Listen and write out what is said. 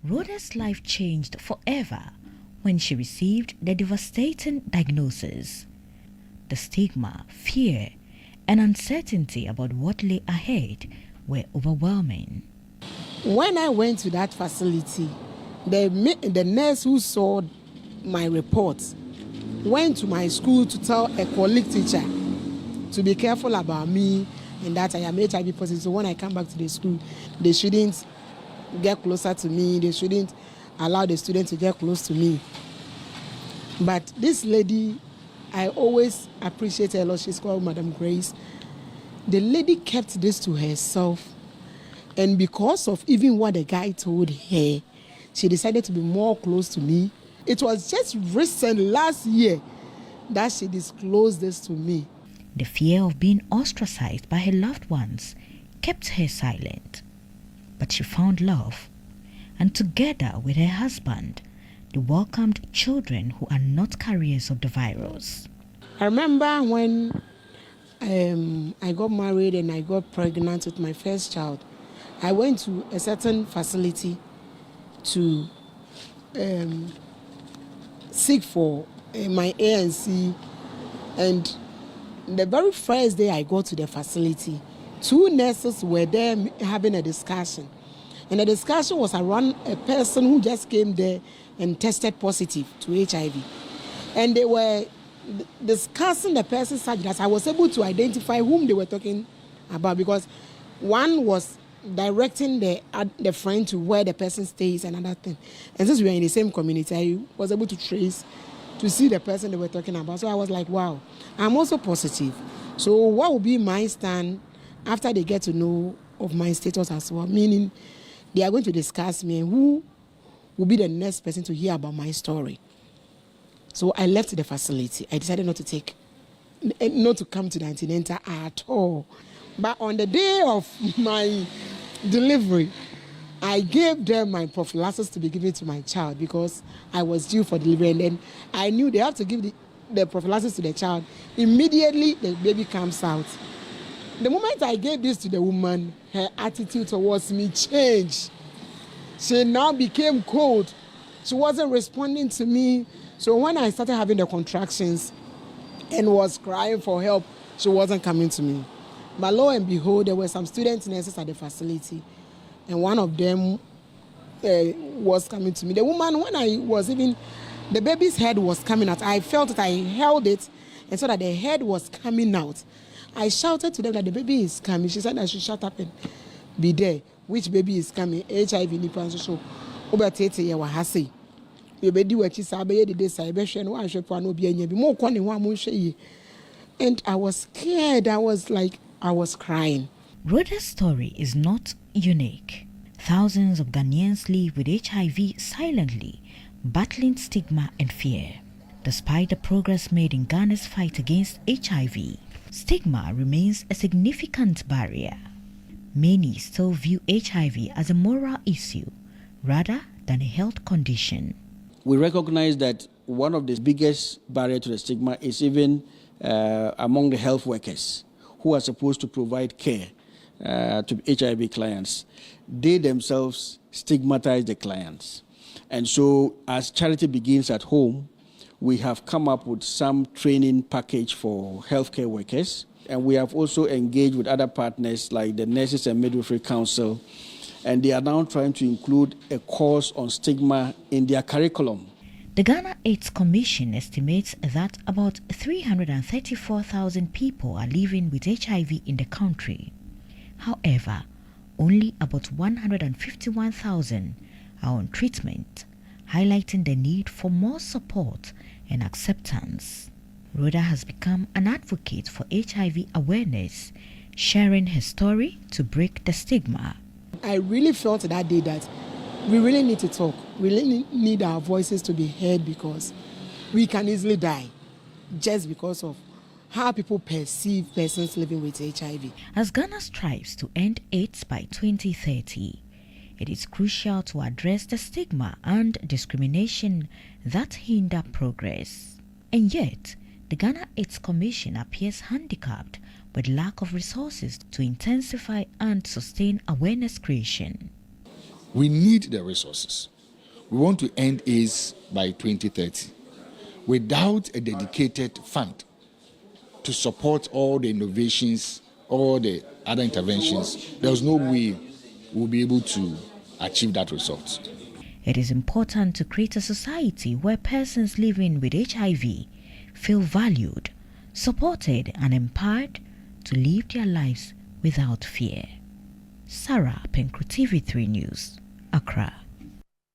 Rhoda's life changed forever when she received the devastating diagnosis. The stigma, fear, and uncertainty about what lay ahead were overwhelming. When I went to that facility, the nurse who saw my reports went to my school to tell a colleague teacher to be careful about me and that I am HIV positive. So when I come back to the school, they shouldn't get closer to me. They shouldn't allow the students to get close to me. But this lady, I always appreciate her a lot. She's called Madam Grace. The lady kept this to herself. And because of even what the guy told her, she decided to be more close to me. It was just recent, last year, that she disclosed this to me. The fear of being ostracized by her loved ones kept her silent. But she found love, and together with her husband, they welcomed children who are not carriers of the virus. I remember when I got married and I got pregnant with my first child, I went to a certain facility to seek for my ANC, and the very first day I got to the facility, 2 nurses were there having a discussion. And the discussion was around a person who just came there and tested positive to HIV. And they were discussing the person such that I was able to identify whom they were talking about, because one was directing the friend to where the person stays and another thing. And since we were in the same community, I was able to trace to see the person they were talking about. So I was like, wow, I'm also positive. So what will be my stand after they get to know of my status as well? Meaning they are going to discuss me and who will be the next person to hear about my story. So I left the facility. I decided not to come to the antenatal at all. But on the day of my delivery, I gave them my prophylaxis to be given to my child because I was due for delivery. And then I knew they have to give the prophylaxis to the child. Immediately, the baby comes out. The moment I gave this to the woman, her attitude towards me changed. She now became cold. She wasn't responding to me. So when I started having the contractions and was crying for help, she wasn't coming to me. But lo and behold, there were some student nurses at the facility, and one of them was coming to me. The woman, when I was the baby's head was coming out. I felt it, I held it, and so that the head was coming out. I shouted to them that the baby is coming. She said I should shut up and be there. Which baby is coming? HIV nipa so. Obatete ye wa hase. You be di wachi sa be de say be hwe no ahwe pa no bi anya bi mo kɔ ne ho a mo hwe yi. And I was scared. I was crying. Rhoda's story is not unique. Thousands of Ghanaians live with HIV silently, battling stigma and fear. Despite the progress made in Ghana's fight against HIV, stigma remains a significant barrier. Many still view HIV as a moral issue rather than a health condition. We recognize that one of the biggest barriers to the stigma is even among the health workers who are supposed to provide care to HIV clients. They themselves stigmatize the clients. And so as charity begins at home, we have come up with some training package for healthcare workers. And we have also engaged with other partners like the Nurses and Midwifery Council. And they are now trying to include a course on stigma in their curriculum. The Ghana AIDS Commission estimates that about 334,000 people are living with HIV in the country. However, only about 151,000 are on treatment, highlighting the need for more support and acceptance. Rhoda has become an advocate for HIV awareness, sharing her story to break the stigma. I really felt that day that we really need to talk. We really need our voices to be heard because we can easily die just because of how people perceive persons living with HIV. As Ghana strives to end AIDS by 2030, it is crucial to address the stigma and discrimination that hinder progress. And yet, the Ghana AIDS Commission appears handicapped with lack of resources to intensify and sustain awareness creation. We need the resources. We want to end AIDS by 2030. Without a dedicated fund to support all the innovations, all the other interventions, there's no way we'll be able to achieve that result. It is important to create a society where persons living with HIV feel valued, supported, and empowered to live their lives without fear. Sarah Penkro, TV3 News, Accra.